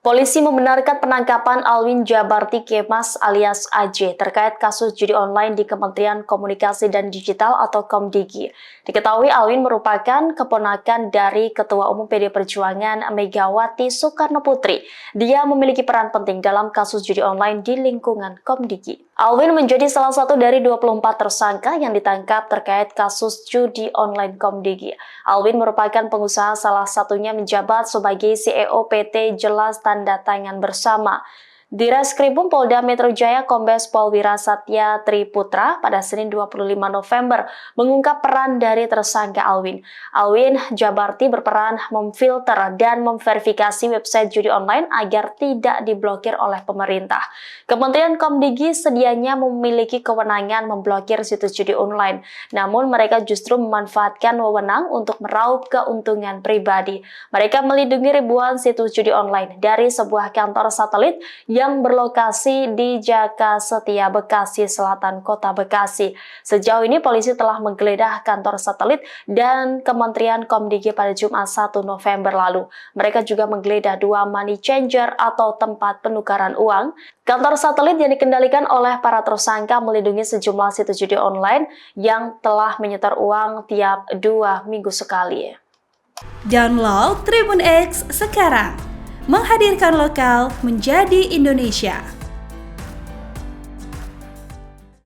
Polisi membenarkan penangkapan Alwin Jabarti Kemas alias AJ terkait kasus judi online di Kementerian Komunikasi dan Digital atau Komdigi. Diketahui Alwin merupakan keponakan dari Ketua Umum PD Perjuangan Megawati Soekarno Putri. Dia memiliki peran penting dalam kasus judi online di lingkungan Komdigi. Alwin menjadi salah satu dari 24 tersangka yang ditangkap terkait kasus judi online Komdigi. Alwin merupakan pengusaha, salah satunya menjabat sebagai CEO PT Jelas Tanda Tangan Bersama. Di Reskrimum Polda Metro Jaya, Kombes Pol Wira Satya Triputra pada Senin 25 November mengungkap peran dari tersangka Alwin. Alwin Jabarti berperan memfilter dan memverifikasi website judi online agar tidak diblokir oleh pemerintah. Kementerian Komdigi sedianya memiliki kewenangan memblokir situs judi online, namun mereka justru memanfaatkan wewenang untuk meraup keuntungan pribadi. Mereka melindungi ribuan situs judi online dari sebuah kantor satelit yang berlokasi di Jaka Setia, Bekasi Selatan, Kota Bekasi. Sejauh ini polisi telah menggeledah kantor satelit dan Kementerian Komdigi pada Jumat 1 November lalu. Mereka juga menggeledah 2 money changer atau tempat penukaran uang. Kantor satelit yang dikendalikan oleh para tersangka melindungi sejumlah situs judi online yang telah menyetor uang tiap 2 minggu sekali. Download Tribun X sekarang, menghadirkan lokal menjadi Indonesia.